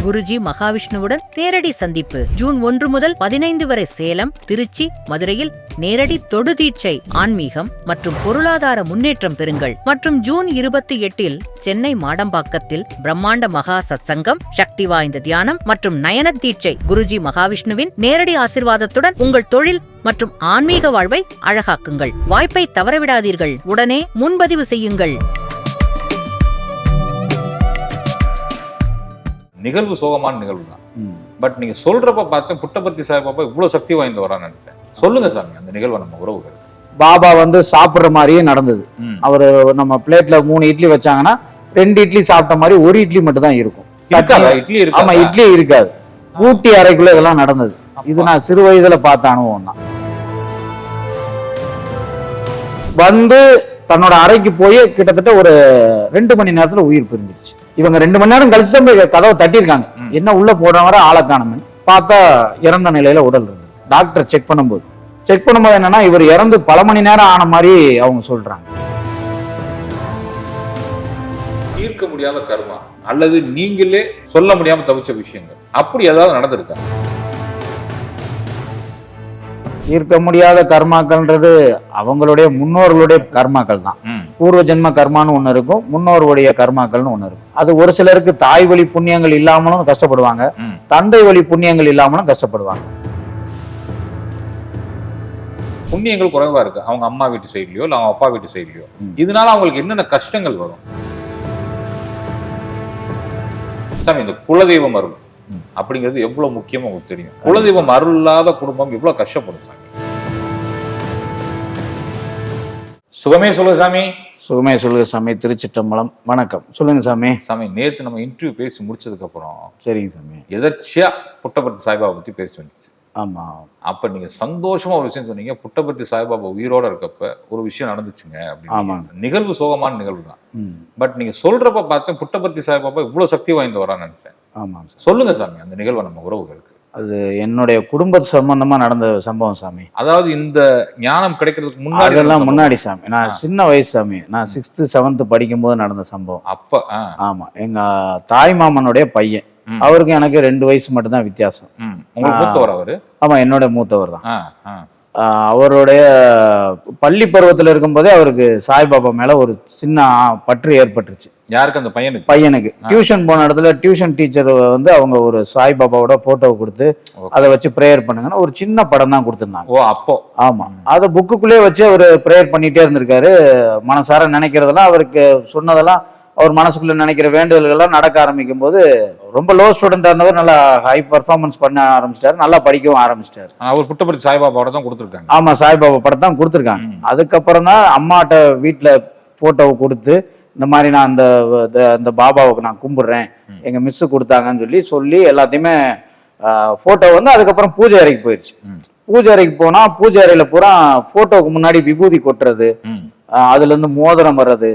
குருஜி மகாவிஷ்ணுவுடன் நேரடி சந்திப்பு ஜூன் 1 முதல் 15 வரை சேலம், திருச்சி, மதுரையில் நேரடி தொடு தீட்சை, ஆன்மீகம் மற்றும் பொருளாதார முன்னேற்றம் பெறுங்கள். மற்றும் ஜூன் 28 சென்னை மாடம்பாக்கத்தில் பிரம்மாண்ட மகா சத்சங்கம், சக்தி வாய்ந்த தியானம் மற்றும் நயன தீட்சை. குருஜி மகாவிஷ்ணுவின் நேரடி ஆசீர்வாதத்துடன் உங்கள் தொழில் மற்றும் ஆன்மீக வாழ்வை அழகாக்குங்கள். வாய்ப்பை தவறவிடாதீர்கள். உடனே முன்பதிவு செய்யுங்கள். நிகழ்வு சோகமான நிகழ்வு தான். பட் நீங்க சொல்றப்ப பார்த்து புட்டபர்த்தி சாய்பாபா இவ்வளவு சக்தி வாய்ந்தவரான்னு நினைச்சேன். சொல்லுங்க சாமி அந்த நிகழ்வை நம்ம உறவுகள். பாபா சாப்பிடுற மாதிரியே நடந்தது. அவரு நம்ம பிளேட்ல 3 இட்லி வச்சாங்கன்னா 2 இட்லி சாப்பிட்ட மாதிரி 1 இட்லி மட்டும் தான் இருக்கும். இட்லி இருக்கு. ஆமா, இட்லி இருக்காது. ஊட்டி அறைக்குள்ள இதெல்லாம் நடந்தது. இது நான் சிறு வயதுல பார்த்த அனுபவம் தான். வந்து தன்னோட அறைக்கு போய் கிட்டத்தட்ட ஒரு 2 மணி நேரத்துல உயிர் பிரிஞ்சிருச்சு. இவங்க 2 மணி நேரம் கழிச்சு தான் போய் கதவை தட்டியிருக்காங்க. என்ன உள்ள போடுறவரை ஆளை காணுமே பார்த்தா இறந்த நிலையில உடல் இருந்தது. டாக்டர் செக் பண்ணும்போது என்னன்னா இவர் இறந்து பல மணி நேரம் ஆன மாதிரி அவங்க சொல்றாங்க. தீர்க்க முடியாத கர்மா அல்லது நீங்களே சொல்ல முடியாம தவிச்ச விஷயங்கள் அப்படி ஏதாவது நடந்திருக்கா? தீர்க்க முடியாத கர்மாக்கள்ன்றது அவங்களுடைய முன்னோர்களுடைய கர்மாக்கள் தான். பூர்வ ஜென்ம கர்மான்னு ஒண்ணு இருக்கும், முன்னோர்களுடைய கர்மாக்கள்னு ஒண்ணு இருக்கும். அது ஒரு சிலருக்கு தாய் வழி புண்ணியங்கள் இல்லாமலும் கஷ்டப்படுவாங்க, தந்தை வழி புண்ணியங்கள் இல்லாமலும் கஷ்டப்படுவாங்க. புண்ணியங்கள் குறைவா இருக்கு அவங்க அம்மா வீட்டு சைட்லயோ இல்ல அவங்க அப்பா வீட்டு சைட்லயோ, இதனால அவங்களுக்கு என்னென்ன கஷ்டங்கள் வரும்? சாமி, இந்த குலதெய்வம் அருள் அப்படிங்கிறது எவ்வளவு முக்கியமா உங்களுக்கு தெரியும். குலதெய்வம் அருள் இல்லாத குடும்பம் எவ்வளவு கஷ்டப்படும் சாமி. சுகமே சொல்லுங்க சாமி. சுகமே சொல்லுங்க சாமி. திருச்சிற்றம்பலம். வணக்கம். சொல்லுங்க சாமி. சாமி, நேத்து நம்ம இன்டர்வியூ பேசி முடிச்சதுக்கு அப்புறம் சரிங்க சாமி, எதர்ச்சியா புட்டபர்த்தி சாய்பாபா பத்தி பேசி வந்துச்சு. ஆமா, அப்ப நீங்க சந்தோஷமா ஒரு விஷயம் சொன்னீங்க. புட்டபர்த்தி சாய்பாபா உயிரோட இருக்கப்ப ஒரு விஷயம் நடந்துச்சுங்க அப்படின்னு. நிகழ்வு சோகமான நிகழ்வு தான். பட் நீங்க சொல்றப்ப பார்த்து புட்டபர்த்தி சாய்பாபா இவ்வளவு சக்தி வாய்ந்தவரான்னு நினைச்சேன். ஆமா, சொல்லுங்க சாமி அந்த நிகழ்வை நம்ம உறவுகளுக்கு. அது என்னுடைய குடும்ப சம்பந்தமா நடந்த சம்பவம் சாமி. அதாவது இந்த ஞானம் கிடைக்கிறதுக்கு முன்னாடி சாமி, நான் சின்ன வயசு சாமி. நான் 6th 7th படிக்கும் போது நடந்த சம்பவம். அப்ப ஆமா, எங்க தாய் மாமனுடைய பையன். அவருக்கு எனக்கு 2 வயசு மட்டும் தான் வித்தியாசம். மூத்தவர் அவரு? ஆமா, என்னோட மூத்தவர் தான். அவருடைய பள்ளி பருவத்தில் இருக்கும்போதே அவருக்கு சாய்பாபா மேல ஒரு சின்ன பற்று ஏற்பட்டுருச்சு. யாருக்கு? அந்த பையனுக்கு. டியூஷன் போன இடத்துல டியூஷன் டீச்சர் அவங்க ஒரு சாய்பாபாவோட போட்டோவை கொடுத்து அதை வச்சு பிரேயர் பண்ணுங்கன்னு ஒரு சின்ன படம் தான் கொடுத்துருந்தாங்க. ஓ, அப்போ ஆமா, அதை புக்குக்குள்ளே வச்சு அவர் பிரேயர் பண்ணிட்டே இருந்திருக்காரு. மனசார நினைக்கிறதெல்லாம், அவருக்கு சொன்னதெல்லாம், அவர் மனசுக்குள்ள நினைக்கிற வேண்டுதல்கள்லாம் நடக்க ஆரம்பிக்கும் போது ரொம்ப லோ ஸ்டூடெண்டா இருந்தவர் நல்லா ஹை பர்ஃபார்மன்ஸ் பண்ண ஆரம்பிச்சிட்டாரு. நல்லா படிக்கவும் ஆரம்பிச்சிட்டாரு. அவர் புட்டபர்த்தி சாய்பாபா படம் தான் கொடுத்துருக்காங்க. ஆமா, சாய்பாபா படம் தான் கொடுத்துருக்காங்க. அதுக்கப்புறம் தான் அம்மாட்ட வீட்டுல போட்டோவை கொடுத்து இந்த மாதிரி நான் அந்த பாபாவுக்கு நான் கும்பிடுறேன், எங்க மிஸ் கொடுத்தாங்கன்னு சொல்லி எல்லாத்தையுமே போட்டோ அதுக்கப்புறம் பூஜை அறைக்கு போயிடுச்சு. பூஜை அறைக்கு போனா பூஜை அறையில பூரா போட்டோவுக்கு முன்னாடி விபூதி கொட்டுறது, அதுல இருந்து மோதிரம் வர்றது,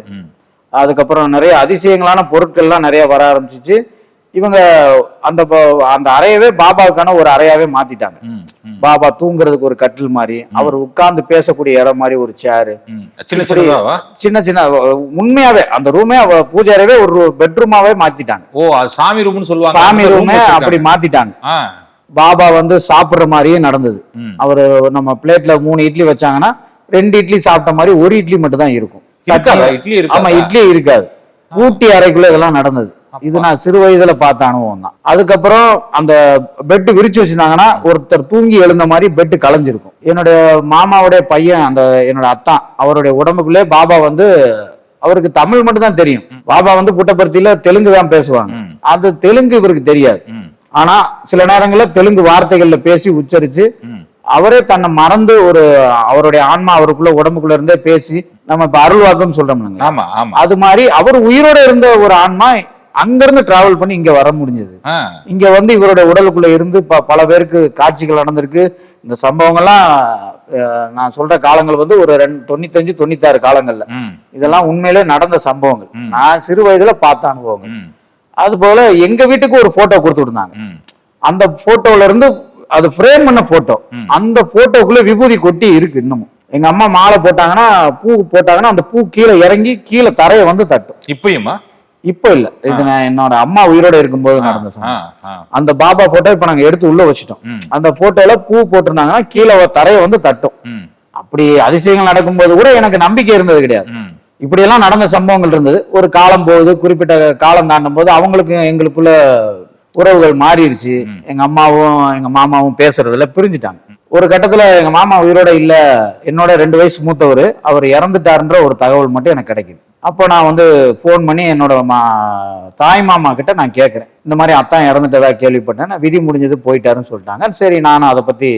அதுக்கப்புறம் நிறைய அதிசயங்களான பொருட்கள்லாம் நிறைய வர ஆரம்பிச்சிச்சு. இவங்க அந்த அறையவே பாபாவுக்கான ஒரு அறையாவே மாத்திட்டாங்க. பாபா தூங்குறதுக்கு ஒரு கட்டில் மாதிரி, அவர் உட்கார்ந்து பேசக்கூடிய இடம் மாதிரி ஒரு சேரு, சின்ன சின்ன உண்மையாவே அந்த ரூமே பூஜை அறையவே ஒரு பெட்ரூமாவே மாத்திட்டாங்க. ஓ, சாமி ரூம்னு சொல்லுவாங்க. சாமி ரூமே அப்படி மாத்திட்டாங்க. பாபா சாப்பிடுற மாதிரியே நடந்தது. அவரு நம்ம பிளேட்ல 3 இட்லி வச்சாங்கன்னா 2 இட்லி சாப்பிட்ட மாதிரி 1 இட்லி மட்டும் தான் இருக்கும். ஆமா, இட்லி இருக்காது. ஊட்டி அறைக்குள்ள இதெல்லாம் நடந்தது. இது நான் சிறு வயதுல பார்த்த அனுபவம் தான். அதுக்கப்புறம் அந்த பெட்டு விரிச்சு வச்சிருந்தாங்கன்னா ஒருத்தர் தூங்கி எழுந்த மாதிரி பெட்டு கலைஞ்சிருக்கும். என்னுடைய மாமாவுடைய பையன், என்னோட அத்தான், அவருடைய உடம்புக்குள்ளே பாபா அவருக்கு தமிழ் மட்டும் தான் தெரியும். பாபா புட்டபர்த்தியில தெலுங்கு தான் பேசுவாங்க. அந்த தெலுங்கு இவருக்கு தெரியாது. ஆனா சில நேரங்களில் தெலுங்கு வார்த்தைகள்ல பேசி உச்சரிச்சு அவரே தன்னை மறந்து அவருடைய ஆன்மா அவருக்குள்ள உடம்புக்குள்ள இருந்தே பேசி, நம்ம இப்ப அருள்வாக்குன்னு சொல்றோம்ல, அது மாதிரி அவர் உயிரோட இருந்த ஒரு ஆன்மா அங்கிருந்து டிராவல் பண்ணி இங்க வர முடிஞ்சது. இங்க இவருடைய உடலுக்குள்ள இருந்து பல பேருக்கு காட்சிகள் நடந்திருக்கு. இந்த சம்பவங்கள்லாம் நான் சொல்ற காலங்கள் ஒரு 95 96 காலங்கள்ல இதெல்லாம் உண்மையிலே நடந்த சம்பவங்கள். நான் சிறு வயதுல பார்த்த அனுபவங்கள். அது போல எங்க வீட்டுக்கு ஒரு போட்டோ கொடுத்து விடுந்தாங்க. அந்த போட்டோல இருந்து அது ஃப்ரேம் பண்ண போட்டோ, அந்த போட்டோக்குள்ள விபூதி கொட்டி இருக்கு இன்னமும். எங்க அம்மா மாலை போட்டாங்கன்னா, பூ போட்டாங்கன்னா அந்த பூ கீழே இறங்கி கீழே தரைய தட்டும். இப்பயுமா? இப்ப இல்ல, இது நான் என்னோட அம்மா உயிரோட இருக்கும்போது நடந்த சம்பவம். அந்த பாபா போட்டோ இப்ப நாங்க எடுத்து உள்ள வச்சுட்டோம். அந்த போட்டோல பூ போட்டிருந்தாங்கன்னா கீழே தரையை வந்து தட்டும். அப்படி அதிசயங்கள் நடக்கும்போது கூட எனக்கு நம்பிக்கை இருந்தது கிடையாது. இப்படி எல்லாம் நடந்த சம்பவங்கள் இருந்தது. ஒரு காலம் போகுது, குறிப்பிட்ட காலம் தாண்டும் போது அவங்களுக்கு எங்களுக்குள்ள உறவுகள் மாறிடுச்சு. எங்க அம்மாவும் எங்க மாமாவும் பேசுறதுல பிரிஞ்சுட்டாங்க. ஒரு கட்டத்துல எங்க மாமா உயிரோட இல்ல, என்னோட 2 வயசு மூத்தவர், அவர் இறந்துட்டாருன்ற ஒரு தகவல் மட்டும் எனக்கு கிடைக்குது. அப்போ நான் வந்து போன் பண்ணி என்னோட தாய் மாமா கிட்ட நான் கேட்கிறேன், இந்த மாதிரி அத்தான் இறந்துட்டதா கேள்விப்பட்டேன், விதி முடிஞ்சது போயிட்டாருன்னு சொல்லிட்டாங்க. சரி, நானும் அதை பத்தி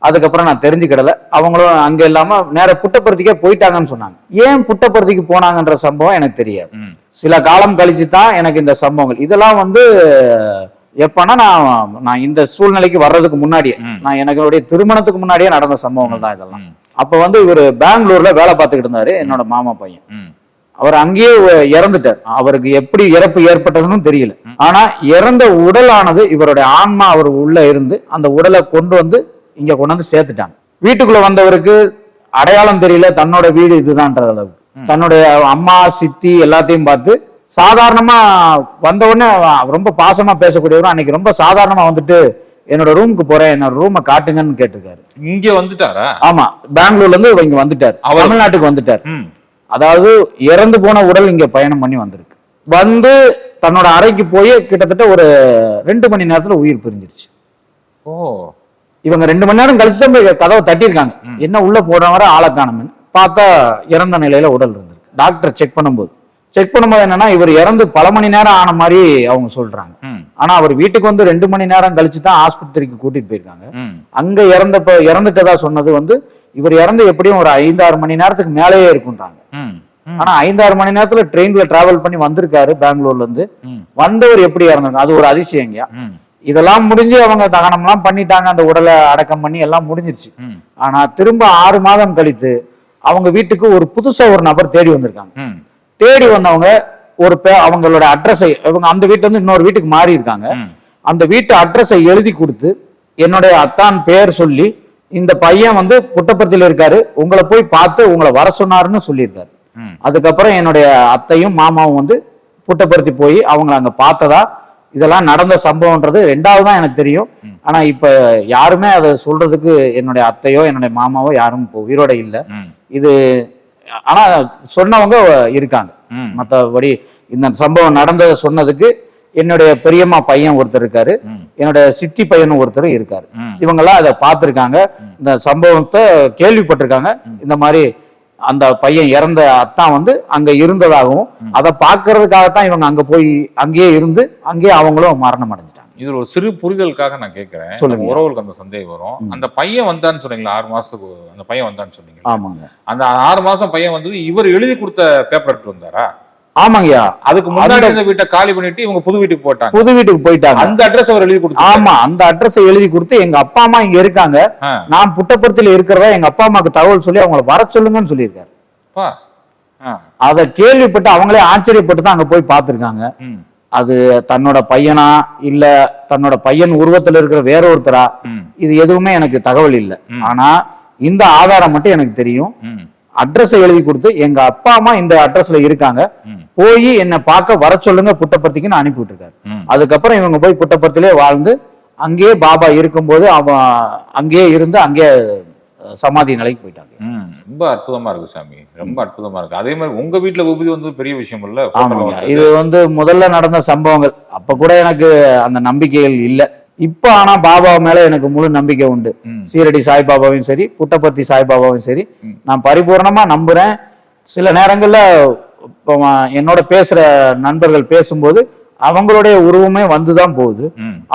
அதுக்கப்புறம் நான் தெரிஞ்சுக்கிடல. அவங்களும் அங்க இல்லாம நேர புட்டபர்த்திக்கே போயிட்டாங்கன்னு சொன்னாங்க. ஏன் புட்டபர்த்திக்கு போனாங்கன்ற சம்பவம் எனக்கு தெரியாது. சில காலம் கழிச்சு தான் எனக்கு இந்த சம்பவங்கள் இதெல்லாம் வந்து எப்பன்னா நான் இந்த சூழ்நிலைக்கு வர்றதுக்கு முன்னாடியே, நான் எனக்கு திருமணத்துக்கு முன்னாடியே நடந்த சம்பவங்கள் தான் இதெல்லாம். அப்ப வந்து இவர் பெங்களூர்ல வேலை பார்த்துக்கிட்டு இருந்தாரு, என்னோட மாமா பையன். அவர் அங்கேயே இறந்துட்டார். அவருக்கு எப்படி இறப்பு ஏற்பட்டதுன்னு தெரியல. ஆனா இறந்த உடலானது இவருடைய ஆன்மா அவர் உள்ள இருந்து அந்த உடலை கொண்டு வந்து இங்க கொண்டு வந்து சேர்த்துட்டாங்க. வீட்டுக்குள்ள வந்தவருக்கு அடையாளம் தெரியல, தன்னோட வீடு இதுதான்ற அளவுக்கு. தன்னுடைய அம்மா சித்தி எல்லாத்தையும் பார்த்து சாதாரணமா வந்த உடனே ரொம்ப பாசமா பேசக்கூடியவரும் அன்னைக்கு ரொம்ப சாதாரணமா வந்துட்டு என்னோட ரூமுக்கு போறேன், என்னோட ரூமை காட்டுங்கன்னு கேட்டிருக்காரு. இங்க வந்துட்டாரா? ஆமா, பெங்களூர்ல இருந்து இங்க வந்துட்டார், தமிழ்நாட்டுக்கு வந்துட்டார். அதாவது இறந்து போன உடல் இங்க பயணம் பண்ணி வந்திருக்கு. வந்து தன்னோட அறைக்கு போய் கிட்டத்தட்ட ஒரு 2 மணி நேரத்துல உயிர் பிரிஞ்சிருச்சு. ஓ, இவங்க 2 மணி நேரம் கழிச்சு தான் போய் கதவை தட்டியிருக்காங்க. என்ன உள்ள போறவரை ஆளை காணும்னு பார்த்தா இறந்த நிலையில உடல் இருந்திருக்கு. டாக்டர் செக் பண்ணும்போது என்னன்னா இவர் இறந்து பல மணி நேரம் ஆன மாதிரி அவங்க சொல்றாங்க. ஆனா அவர் வீட்டுக்கு வந்து 2 மணி நேரம் கழிச்சு தான் ஆஸ்பத்திரிக்கு கூட்டிட்டு போயிருக்காங்க. அங்க இறந்துட்டதா சொன்னது வந்து இவர் இறந்து எப்படியும் ஒரு 5-6 மணி நேரத்துக்கு மேலேயே இருக்குன்றாங்க. ஆனா 5-6 மணி நேரத்துல ட்ரெயின்ல டிராவல் பண்ணி வந்திருக்காரு பெங்களூர்ல இருந்து. வந்தவர் எப்படி இறந்தாங்க, அது ஒரு அதிசயங்கயா. இதெல்லாம் முடிஞ்சு அவங்க தகனம் எல்லாம் பண்ணிட்டாங்க, அந்த உடலை அடக்கம் பண்ணி எல்லாம் முடிஞ்சிருச்சு. ஆனா திரும்ப 6 மாதம் கழித்து அவங்க வீட்டுக்கு ஒரு புதுசா ஒரு நபர் தேடி வந்திருக்காங்க. தேடி வந்தவங்க ஒரு அவங்களோட அட்ரஸை, இவங்க அந்த வீட்டுல இருந்து இன்னொரு வீட்டுக்கு மாறி இருக்காங்க. அந்த வீட்டு அட்ரஸை எழுதி கொடுத்து என்னுடைய அத்தான் பேர் சொல்லி, இந்த பையன் வந்து புட்டபர்த்தியில இருக்காரு, உங்களை போய் பார்த்து உங்களை வர சொன்னாருன்னு சொல்லியிருக்காரு. அதுக்கப்புறம் என்னுடைய அத்தையும் மாமாவும் வந்து புட்டபர்த்தி போய் அவங்களை அங்க பார்த்ததா, இதெல்லாம் நடந்த சம்பவம்ன்றது 2வது தான் எனக்கு தெரியும். ஆனா இப்ப யாருமே அதை சொல்றதுக்கு என்னுடைய அத்தையோ என்னுடைய மாமாவோ யாரும் இப்போ உயிரோட இல்லை. இது ஆனா சொன்னவங்க இருக்காங்க. மற்றபடி இந்த சம்பவம் நடந்ததை சொன்னதுக்கு என்னுடைய பெரியம்மா பையன் ஒருத்தர் இருக்காரு, என்னுடைய சித்தி பையனும் ஒருத்தர் இருக்காரு. இவங்கெல்லாம் அதை பார்த்திருக்காங்க, இந்த சம்பவத்தை கேள்விப்பட்டிருக்காங்க. இந்த மாதிரி அந்த பையன் இறந்த அத்தான் வந்து அங்க இருந்ததாகவும் அதை பார்க்கறதுக்காகத்தான் இவங்க அங்க போய் அங்கேயே இருந்து அங்கேயே அவங்களும் மரணம் அடைஞ்சிட்டாங்க. இது ஒரு சிறு புரிதலுக்காக நான் கேட்கிறேன். சொல்லுங்க, உறவுகளுக்கு அந்த சந்தேகம் வரும். அந்த பையன் வந்தான்னு சொன்னீங்களா, 6 மாசத்துக்கு அந்த பையன் வந்தான்னு சொன்னீங்க. ஆமாங்க, அந்த 6 மாசம் பையன் வந்து இவர் எழுதி கொடுத்த பேப்பர் எடுத்து வந்தாரா? ஆமாங்கய்யா. அதுக்கு முன்னாடி இந்த வீட்டை காலி பண்ணிட்டு இவங்க புது வீட்டுக்கு போட்டாங்க. புது வீட்டுக்கு போயிட்டாங்க. அந்த அட்ரஸ் அவர் எழுதி கொடுத்து. ஆமா, அந்த அட்ரஸ் எழுதி கொடுத்து எங்க அப்பா அம்மா இங்க இருக்காங்க, நான் புட்டபர்த்தியில இருக்கிறதா எங்க அப்பா அம்மாக்கு தகவல் சொல்லி அவங்களை வர சொல்லுங்கன்னு சொல்லியிருக்காரு. அதை கேள்விப்பட்டு அவங்களே ஆச்சரியப்பட்டு தான் அங்க போய் பார்த்திருக்காங்க. அது தன்னோட பையனா இல்ல தன்னோட பையன் உருவத்துல இருக்கிற வேற ஒருத்தரா, இது எதுவுமே எனக்கு தகவல் இல்லை. ஆனா இந்த ஆதாரம் மட்டும் எனக்கு தெரியும். அட்ரஸ் எழுதி கொடுத்து எங்க அப்பா அம்மா இந்த அட்ரஸ்ல இருக்காங்க, போய் என்ன பார்க்க வர சொல்லுங்க புட்டபர்த்திக்குன்னு அனுப்பி விட்டுருக்காரு. அதுக்கப்புறம் இவங்க போய் புட்டபர்த்திலே வாழ்ந்து அங்கேயே பாபா இருக்கும்போது அவன் அங்கேயே இருந்து அங்கேயே சமாதி நிலைக்கு போயிட்டாங்க. ரொம்ப அற்புதமா இருக்கு சாமி, ரொம்ப அற்புதமா இருக்கு. அதே மாதிரி உங்க வீட்டுல விபூதி வந்து பெரிய விஷயம் இல்ல. இது வந்து முதல்ல நடந்த சம்பவங்கள். அப்ப கூட எனக்கு அந்த நம்பிக்கைகள் இல்லை. இப்ப ஆனா பாபா மேல எனக்கு முழு நம்பிக்கை உண்டு. சீரடி சாய்பாபாவையும் சரி, புட்டபர்த்தி சாய்பாபாவையும் சரி, நான் பரிபூர்ணமா நம்புறேன். சில நேரங்கள்ல என்னோட பேசுற நண்பர்கள் பேசும்போது அவங்களுடைய உருவமே வந்துதான் போகுது.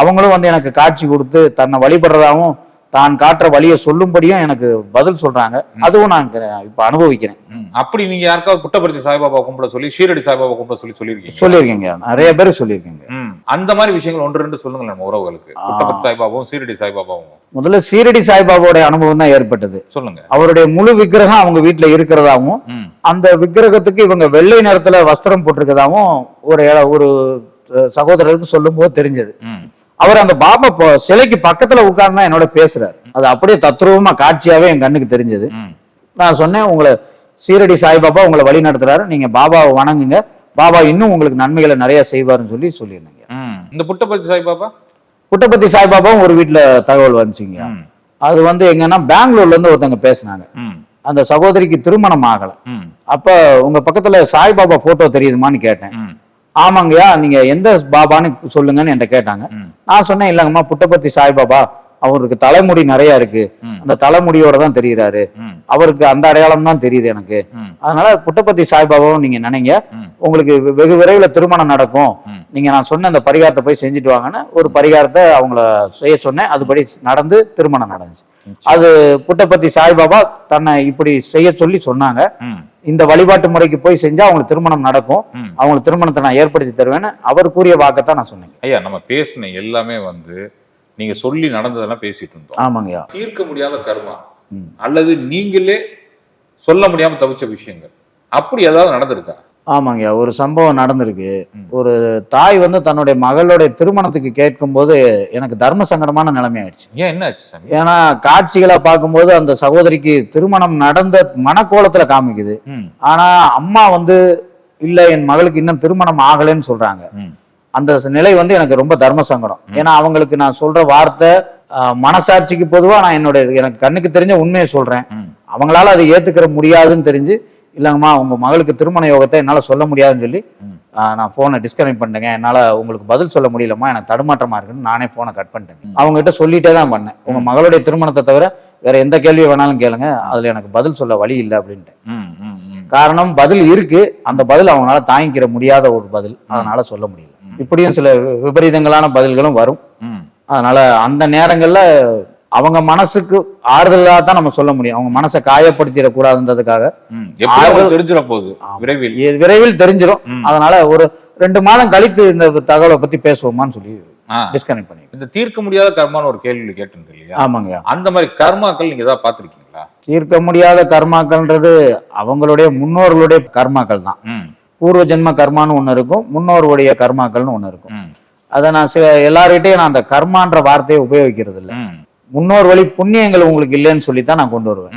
அவங்களும் வந்து எனக்கு காட்சி கொடுத்து தன்னை வழிபடுறதாவும் தான் காட்டுற வழியை சொல்லும்படியும் எனக்கு பதில் சொல்றாங்க. அதுவும் நான் இப்ப அனுபவிக்கிறேன். அப்படி நீங்க யாருக்காவது புட்டபர்த்தி சாய்பாபா கும்பிட சொல்லி, ஷீரடி சாய்பாபா கும்பிட சொல்லியிருக்கீங்க? நிறைய பேர் சொல்லியிருக்கீங்க. அந்த மாதிரி விஷயங்கள் 1-2 சொல்லுங்க நம்ம உறவுகளுக்கு. புட்டபர்த்தி சாய்பாபாவும் ஷீரடி சாய்பாபாவும். முதல்ல ஷீரடி சாய்பாபாவோட அனுபவம் தான் ஏற்பட்டது. சொல்லுங்க. அவருடைய முழு விக்கிரகம் அவங்க வீட்டுல இருக்கிறதாவும், அந்த விக்கிரகத்துக்கு இவங்க வெள்ளை நிறத்துல வஸ்திரம் போட்டிருக்கதாவும் ஒரு சகோதரருக்கு சொல்லும் போது தெரிஞ்சது. அவர் அந்த பாபா சிலைக்கு பக்கத்துல உட்கார்ந்து என்னோட பேசுறாரு. அது அப்படியே தத்ரூபமா காட்சியாவே என் கண்ணுக்கு தெரிஞ்சது. நான் சொன்னேன், உங்களை சீரடி சாய்பாபா உங்களை வழி நடத்துறாரு, நீங்க பாபாவை வணங்குங்க, பாபா இன்னும் உங்களுக்கு நன்மைகளை நிறைய செய்வாருன்னு சொல்லியிருந்தீங்க. இந்த புட்டபர்த்தி சாய்பாபா புட்டபர்த்தி சாய்பாபாவும் ஒரு வீட்டுல தகவல் வந்துச்சுங்க. அது எங்கன்னா பெங்களூர்ல இருந்து ஒருத்தவங்க பேசினாங்க. அந்த சகோதரிக்கு திருமணம் ஆகல. அப்ப உங்க பக்கத்துல சாய்பாபா போட்டோ தெரியுதுமான்னு கேட்டேன். ஆமாங்கய்யா, நீங்க எந்த பாபான்னு சொல்லுங்கன்னு என்கிட்ட கேட்டாங்க. நான் சொன்னேன், இல்லங்கம்மா, புட்டபர்த்தி சாய்பாபா, அவருக்கு தலைமுடி நிறைய இருக்கு, அந்த தலைமுடியோட தான் தெரியுறாரு, அவருக்கு அந்த அடையாளம் தான் தெரியுது எனக்கு. அதனால புட்டபர்த்தி சாய்பாபாவும் நீங்க நினைங்க, உங்களுக்கு வெகு விரைவில் திருமணம் நடக்கும், நீங்க நான் சொன்ன அந்த பரிகாரத்தை போய் செஞ்சுட்டு வாங்கன்னு ஒரு பரிகாரத்தை அவங்கள செய்ய சொன்னேன். அதுபடி நடந்து திருமணம் நடந்துச்சு. அது புட்டபர்த்தி சாய்பாபா தன்னை இப்படி செய்ய சொல்லி சொன்னாங்க. இந்த வழிபாட்டு முறைக்கு போய் செஞ்சா அவங்களுக்கு திருமணம் நடக்கும், அவங்களுக்கு திருமணத்தை நான் ஏற்படுத்தி தருவேன்னு அவர் கூறிய வாக்கத்தான் நான் சொன்னேன். ஐயா, நம்ம பேசின எல்லாமே நீங்க சொல்லி நடந்ததெல்லாம் பேசிட்டு இருந்தோம். ஆமாங்கய்யா. தீர்க்க முடியாத கர்மா அல்லது நீங்களே சொல்ல முடியாம தவிச்ச விஷயங்கள் அப்படி ஏதாவது நடந்திருக்கா? ஆமாங்கய்யா, ஒரு சம்பவம் நடந்திருக்கு. ஒரு தாய் தன்னுடைய மகளுடைய திருமணத்துக்கு கேட்கும் போது எனக்கு தர்ம சங்கடமான நிலைமை ஆயிடுச்சு. ஏன், என்ன ஆச்சு சாமி? ஏன்னா காட்சிகளை பார்க்கும்போது அந்த சகோதரிக்கு திருமணம் நடந்த மனக்கோலத்துல காமிக்குது. ஆனா அம்மா இல்ல, என் மகளுக்கு இன்னும் திருமணம் ஆகலைன்னு சொல்றாங்க. அந்த நிலை எனக்கு ரொம்ப தர்ம சங்கடம். ஏன்னா அவங்களுக்கு நான் சொல்ற வார்த்தை மனசாட்சிக்கு பொதுவா நான் எனக்கு கண்ணுக்கு தெரிஞ்ச உண்மையை சொல்றேன். அவங்களால அதை ஏத்துக்கிற முடியாதுன்னு தெரிஞ்சு, இல்லங்கம்மா, உங்க மகளுக்கு திருமண யோகத்தை என்னால சொல்ல முடியாதுன்னு சொல்லி நான் போனை டிஸ்கனெக்ட் பண்ணிட்டேங்க, என்னால உங்களுக்கு பதில் சொல்ல முடியலம்மா, எனக்கு தடுமாற்றமா இருக்குன்னு நானே போனை கட் பண்ணிட்டேன். அவங்க கிட்ட சொல்லிட்டே தான் பண்ணேன், உங்க மகளுடைய திருமணத்தை தவிர வேற எந்த கேள்வியை வேணாலும் கேளுங்க, அதுல எனக்கு பதில் சொல்ல வழி இல்லை அப்படின்ட்டு. காரணம், பதில் இருக்கு, அந்த பதில் அவங்களால தாங்கிக்கிற முடியாத ஒரு பதில், அதனால சொல்ல முடியல. இப்படியும் சில விபரீதங்களான பதில்களும் வரும். அதனால அந்த நேரங்கள்ல அவங்க மனசுக்கு ஆறுதலா தான் நம்ம சொல்ல முடியும். அவங்க மனசை காயப்படுத்திடக்கூடாதுன்றதுக்காக விரைவில் தெரிஞ்சிடும். அதனால ஒரு 2 மாதம் கழித்து இந்த தகவலை பத்தி பேசுவோமான்னு சொல்லி டிஸ்கனெக்ட் பண்ணி. இந்த தீர்க்க முடியாத கர்மான்னு ஒரு கேள்வி கேட்டிருந்தீங்க இல்லையா? ஆமாங்க. அந்த மாதிரி கர்மாக்கள் நீங்க ஏதாவது பார்த்திருக்கீங்களா? தீர்க்க முடியாத கர்மாக்கள்ன்றது அவங்களுடைய முன்னோர்களுடைய கர்மாக்கள் தான். பூர்வ ஜென்ம கர்மான்னு ஒண்ணு இருக்கும், முன்னோருடைய கர்மாக்கள்னு ஒண்ணு இருக்கும். அதை நான் எல்லார்கிட்டையும் நான் அந்த கர்மான்ற வார்த்தையை உபயோகிக்கிறது இல்லை. முன்னோர் வழி புண்ணியங்கள் உங்களுக்கு இல்லைன்னு சொல்லித்தான் நான் கொண்டு வருவேன்.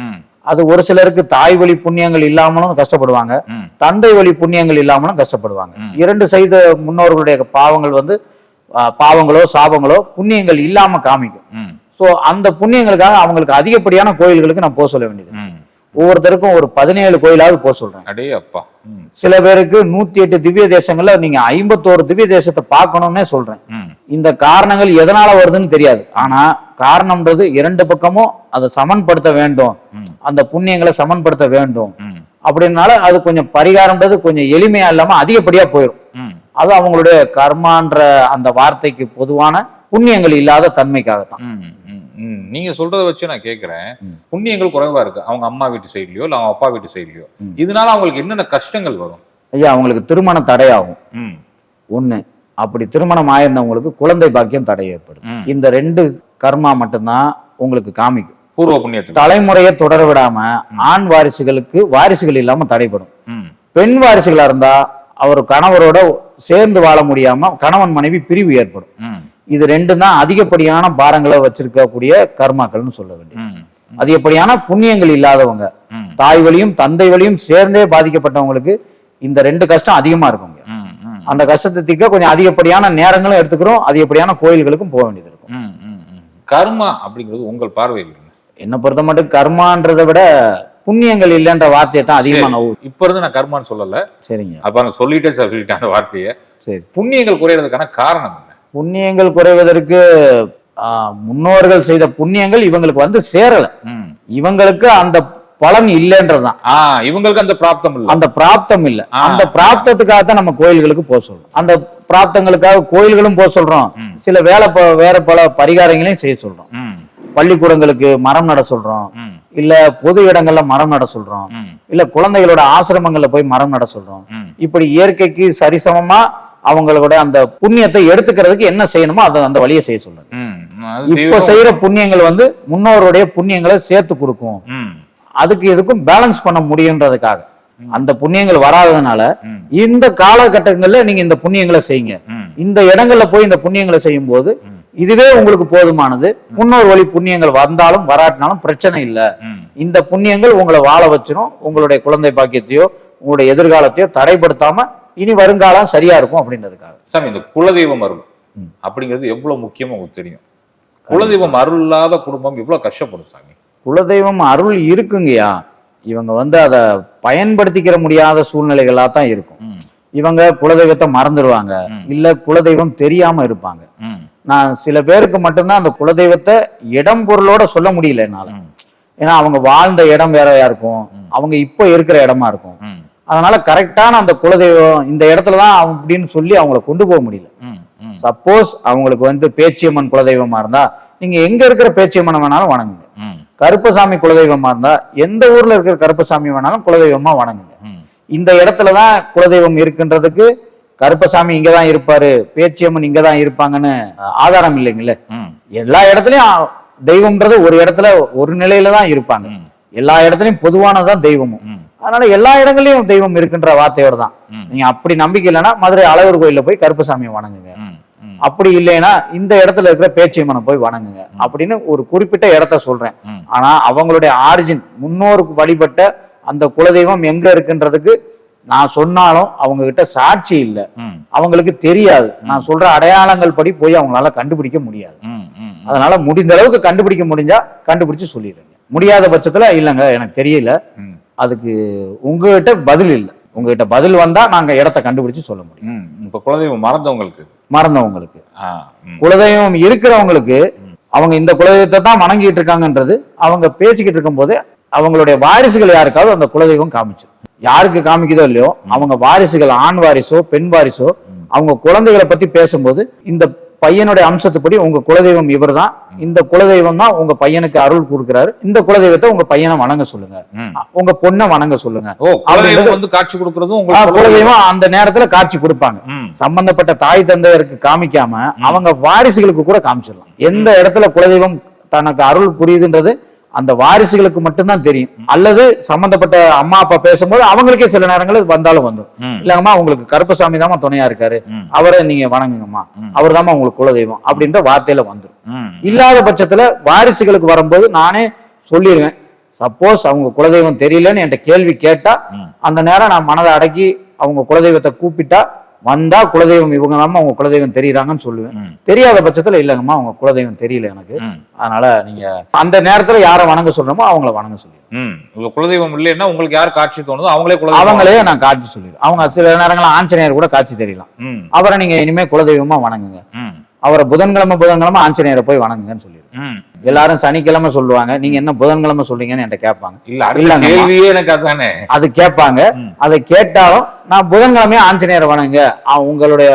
அது ஒரு சிலருக்கு தாய் வழி புண்ணியங்கள் இல்லாமலும் கஷ்டப்படுவாங்க, தந்தை வழி புண்ணியங்கள் இல்லாமலும் கஷ்டப்படுவாங்க. 2 செய்த முன்னோர்களுடைய பாவங்கள் பாவங்களோ சாபங்களோ புண்ணியங்கள் இல்லாம காமிக்கும். சோ அந்த புண்ணியங்களுக்காக அவங்களுக்கு அதிகப்படியான கோயில்களுக்கு நான் போக சொல்ல வேண்டியது. ஒவ்வொருத்தருக்கும் ஒரு 17 கோயிலாவது போக சொல்றேன். அடே அப்பா. சில பேருக்கு 108 திவ்ய தேசங்கள்ல நீங்க 51 திவ்ய தேசத்தை பார்க்கணும்னே சொல்றேன். இந்த காரணங்கள் எதனால வருதுன்னு தெரியாது, ஆனா காரணம்ன்றது 2 பக்கமும் அதை சமன்படுத்த வேண்டும், அந்த புண்ணியங்களை சமன்படுத்த வேண்டும். அப்படின்னால அது கொஞ்சம் பரிகாரம்ன்றது கொஞ்சம் எளிமையா இல்லாம அதிகப்படியா போயிடும். அது அவங்களுடைய கர்மான்ற அந்த வார்த்தைக்கு பொதுவான புண்ணியங்கள் இல்லாத தன்மைக்காகத்தான். நீங்க சொல்றதை வச்சு நான் கேக்குறேன், புண்ணியங்கள் குறைவா இருக்கு அவங்க அம்மா வீட்டு சைட்லயோ இல்ல அவங்க அப்பா வீட்டு சைட்லயோ, இதனால அவங்களுக்கு என்னென்ன கஷ்டங்கள் வரும்? ஐயா, அவங்களுக்கு திருமணம் தடையாகும். ஒண்ணு, அப்படி திருமணம் ஆயிருந்தவங்களுக்கு குழந்தை பாக்கியம் தடை ஏற்படும். இந்த 2 கர்மா மட்டும்தான் உங்களுக்கு காமிக்கும். பூர்வ புண்ணியத்தை தலைமுறையை தொடர விடாம ஆண் வாரிசுகளுக்கு வாரிசுகள் இல்லாம தடைப்படும். பெண் வாரிசுகளா இருந்தா அவர் கணவரோட சேர்ந்து வாழ முடியாம கணவன் மனைவி பிரிவு ஏற்படும். இது 2 தான் அதிகப்படியான பாரங்களை வச்சிருக்கக்கூடிய கர்மாக்கள்னு சொல்ல வேண்டியது. அதிகப்படியான புண்ணியங்கள் இல்லாதவங்க, தாய் வழியும் தந்தை வழியும் சேர்ந்தே பாதிக்கப்பட்டவங்களுக்கு இந்த 2 கஷ்டம் அதிகமா இருக்குங்க. அந்த கஷ்டத்தை தீர்க்க கொஞ்சம் அதிகப்படியான நேரங்களும் எடுத்துக்கிறோம், அதிகப்படியான கோயில்களுக்கும் போக வேண்டியது இருக்கும். கர்மா அப்படிங்கிறது உங்கள் பார்வையில் என்ன பொறுத்த மட்டும் கர்மான்றதை விட புண்ணியங்கள் இல்லைன்ற வார்த்தையை தான் அதிகமா இப்ப இருந்து நான் கர்மான்னு சொல்லல. சரிங்க, அப்ப நான் சொல்லிட்டேன் அந்த வார்த்தையை. சரி, புண்ணியங்கள் குறையறதுக்கான காரணம் என்ன? புண்ணியங்கள் குறைவதற்கு முன்னோர்கள் செய்த புண்ணியங்கள் இவங்களுக்கு சேரல, இவங்களுக்கு அந்த பலன் இல்லைன்றதுதான். இவங்களுக்கு அந்த பிராப்தம் இல்ல, அந்த பிராப்தம் இல்ல. அந்த பிராப்தத்துக்காக தான் நம்ம கோயில்களுக்கு போக சொல்றோம். அந்த பிராப்தங்களுக்காக கோயில்களும் போக சொல்றோம், சில வேற பல பரிகாரங்களையும் செய்ய சொல்றோம். பள்ளிக்கூடங்களுக்கு மரம் நட சொல்றோம், இல்ல பொது இடங்கள்ல மரம் நட சொல்றோம், இல்ல குழந்தைகளோட ஆசிரமங்கள்ல போய் மரம் நட சொல்றோம். இப்படி இயற்கைக்கு சரிசமமா அவங்களோட அந்த புண்ணியத்தை எடுத்துக்கிறதுக்கு என்ன செய்யணுமோ அதை அந்த வழியை செய்ய சொல்றாங்க. இப்ப செய்யற புண்ணியங்கள் முன்னோருடைய புண்ணியங்களை சேர்த்து கொடுக்கும், அதுக்கு இதுக்கும் பேலன்ஸ் பண்ண முடியுன்றதுக்காக. அந்த புண்ணியங்கள் வராததுனால இந்த காலகட்டங்கள்ல நீங்க இந்த புண்ணியங்களை செய்யுங்க, இந்த இடங்கள்ல போய் இந்த புண்ணியங்களை செய்யும் போது இதுவே உங்களுக்கு போதுமானது. முன்னோர் வழி புண்ணியங்கள் வந்தாலும் வராட்டினாலும் பிரச்சனை இல்லை. இந்த புண்ணியங்கள் உங்களை வாழ வச்சிரும், உங்களுடைய குழந்தை பாக்கியத்தையோ உங்களுடைய எதிர்காலத்தையோ தடைப்படுத்தாம இனி வருங்காலம் சரியா இருக்கும் அப்படின்றதுக்காக. சாமி, இந்த குலதெய்வம் அருள் அப்படிங்கிறது எவ்வளவு முக்கியமா உங்களுக்கு தெரியும். குலதெய்வம் அருள் இல்லாத குடும்பம் எவ்வளவு கஷ்டப்படும் சாமி. குலதெய்வம் அருள் இருக்குங்கய்யா, இவங்க அதை பயன்படுத்திக்கிற முடியாத சூழ்நிலைகளா தான் இருக்கும். இவங்க குலதெய்வத்தை மறந்துடுவாங்க, இல்ல குலதெய்வம் தெரியாம இருப்பாங்க. நான் சில பேருக்கு மட்டும்தான் அந்த குலதெய்வத்தை இடம் பொருளோட சொல்ல முடியல என்னால. ஏன்னா அவங்க வாழ்ந்த இடம் வேறையா இருக்கும், அவங்க இப்போ இருக்கிற இடமா இருக்கும். அதனால கரெக்டான அந்த குலதெய்வம் இந்த இடத்துலதான் அப்படின்னு சொல்லி அவங்கள கொண்டு போக முடியல. சப்போஸ் அவங்களுக்கு பேச்சியம்மன் குலதெய்வமா இருந்தா நீங்க எங்க இருக்கிற பேச்சியம்மனை வேணாலும் வணங்குங்க. கருப்பசாமி குலதெய்வமா இருந்தா எந்த ஊர்ல இருக்கிற கருப்பசாமி வேணாலும் குலதெய்வமா வணங்குங்க. இந்த இடத்துலதான் குலதெய்வம் இருக்குன்றதுக்கு கருப்பசாமி இங்கதான் இருப்பாரு, பேச்சியம்மன் இங்கதான் இருப்பாங்கன்னு ஆதாரம் இல்லைங்களே. எல்லா இடத்துலயும் தெய்வம்ன்றது ஒரு இடத்துல ஒரு நிலையில தான் இருப்பாங்க. எல்லா இடத்துலயும் பொதுவானதான் தெய்வமும். அதனால எல்லா இடங்களையும் தெய்வம் இருக்குன்ற வார்த்தையோட தான். நீங்க அப்படி நம்பிக்கை இல்லைன்னா மதுரை அழகர் கோயில போய் கருப்பசாமியை வணங்குங்க. அப்படி இல்லைன்னா இந்த இடத்துல இருக்கிற பேச்சியம்மனை போய் வணங்குங்க அப்படின்னு ஒரு குறிப்பிட்ட இடத்த சொல்றேன். ஆனா அவங்களுடைய ஆரிஜின் முன்னோருக்கு வழிபட்ட அந்த குலதெய்வம் எங்க இருக்குன்றதுக்கு நான் சொன்னாலும் அவங்க கிட்ட சாட்சி இல்லை, அவங்களுக்கு தெரியாது. நான் சொல்ற அடையாளங்கள் படி போய் அவங்களால கண்டுபிடிக்க முடியாது. அதனால முடிந்த அளவுக்கு கண்டுபிடிக்க முடிஞ்சா கண்டுபிடிச்சு சொல்லிடுங்க. முடியாத பட்சத்துல இல்லைங்க எனக்கு தெரியல, அதுக்கு உங்ககிட்ட பதில் இல்லை, உங்ககிட்ட பதில் வந்தா நாங்க இடத்த கண்டுபிடிச்சு சொல்ல முடியும். இப்ப குலதெய்வம் மறந்தவங்களுக்கு குலதெய்வம் இருக்கிறவங்களுக்கு அவங்க இந்த குலதெய்வத்தை தான் வணங்கிட்டு இருக்காங்கன்றது அவங்க பேசிக்கிட்டு இருக்கும் போது அவங்களுடைய வாரிசுகள் யாருக்காவது அந்த குலதெய்வம் காமிச்சு, யாருக்கு காமிக்குதோ இல்லையோ அவங்க வாரிசுகள் ஆண் வாரிசோ பெண் வாரிசோ அவங்க குழந்தைகளை பத்தி பேசும்போது இந்த பையனுடைய அம்சத்துப்படி உங்க குலதெய்வம் இவர் தான், இந்த குலதெய்வம் தான் உங்க பையனுக்கு அருள் கொடுக்கிறாரு, இந்த குலதெய்வத்தை உங்க பையனை வணங்க சொல்லுங்க, உங்க பொண்ணை வணங்க சொல்லுங்க. காட்சி கொடுக்கறதும் குலதெய்வம் அந்த நேரத்துல காட்சி கொடுப்பாங்க. சம்பந்தப்பட்ட தாய் தந்தையருக்கு காமிக்காம அவங்க வாரிசுகளுக்கு கூட காமிச்சிடலாம். எந்த இடத்துல குலதெய்வம் தனக்கு அருள் புரியுதுன்றது அந்த வாரிசுகளுக்கு மட்டும்தான் தெரியும். அல்லது சம்பந்தப்பட்ட அம்மா அப்பா பேசும்போது அவங்களுக்கே சில நேரங்கள் வந்தாலும் வந்துடும். இல்லங்கம்மா உங்களுக்கு கருப்பசாமி தாமா துணையா இருக்காரு, அவரை நீங்க வணங்குங்கம்மா, அவர் தாமா உங்களுக்கு குலதெய்வம் அப்படின்ற வார்த்தையில வந்துடும். இல்லாத பட்சத்துல வாரிசுகளுக்கு வரும்போது நானே சொல்லிடுவேன். சப்போஸ் அவங்க குலதெய்வம் தெரியலன்னு என்கிட்ட கேள்வி கேட்டா அந்த நேரம் நான் மனதை அடக்கி அவங்க குலதெய்வத்தை கூப்பிட்டா வந்தா குலதெய்வம் இவங்க தான் அவங்க குலதெய்வம் தெரியுறாங்கன்னு சொல்லுவேன். தெரியாத பட்சத்துல இல்லங்கம்மா அவங்க குலதெய்வம் தெரியல எனக்கு, அதனால நீங்க அந்த நேரத்துல யாரை வணங்க சொல்றோமோ அவங்கள வணங்க சொல்லுவேன். குலதெய்வம் இல்லைன்னா உங்களுக்கு யார் காட்சி தோணுதோ அவங்களே நான் காட்சி சொல்லிடுவேன். அவங்க சில நேரங்கள் ஆஞ்சநேயர் கூட காட்சி தெரியலாம், அவரை நீங்க இனிமே குலதெய்வமா வணங்குங்க. அவரை புதன்கிழமை ஆஞ்சநேயரை போய் வணங்குங்கன்னு சொல்லிடுவேன். எல்லாரும் சனிக்கிழமை சொல்லுவாங்க, நீங்க என்ன புதன்கிழமை சொல்றீங்கன்னு என்கிட்ட கேட்பாங்க. அது கேட்பாங்க. அதை கேட்டாலும் நான் புதன்கிழமையே ஆஞ்சநேயரை வணங்குங்க, உங்களுடைய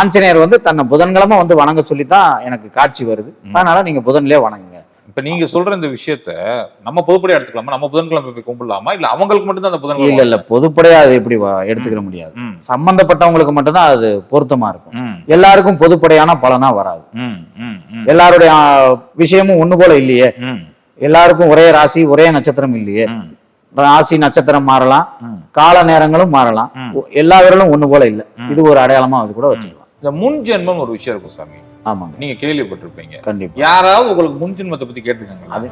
ஆஞ்சநேயர் தன்னை புதன்கிழமை வணங்க சொல்லித்தான் எனக்கு காட்சி வருது, அதனால நீங்க புதன்லயே வணங்குங்க. இப்ப நீங்க சொல்ற இந்த விஷயத்த நம்ம பொதுப்படையா எடுத்துக்கலாமா? நம்ம புதன்கிழமை போய் கும்பிடலாமா? இல்ல அவங்களுக்கு மட்டும் தான் அந்த புதன்கிழமை? இல்ல பொதுப்படையா அது எப்படி எடுத்துக்கிற முடியாது. சம்பந்தப்பட்டவங்களுக்கு மட்டும்தான் அது பொருத்தமா இருக்கும். எல்லாருக்கும் பொதுப்படையான பலனா வராது. எல்லாருடைய விஷயமும் ஒண்ணு போல இல்லையே, எல்லாருக்கும் ஒரே ராசி ஒரே நட்சத்திரம் இல்லையே. ராசி நட்சத்திரம் மாறலாம், கால நேரங்களும் மாறலாம், எல்லா விரலும் ஒண்ணு போல இல்லை. இது ஒரு அடையாளமா அது கூட வச்சுக்கலாம். இந்த முன் ஜென்மம் ஒரு விஷயம் இருக்கும் சாமி. ஆமாங்க, நீங்க கேள்விப்பட்டிருப்பீங்க. கண்டிப்பா யாராவது உங்களுக்கு முன் ஜென்மத்தை பத்தி கேட்டுருக்காங்க? அது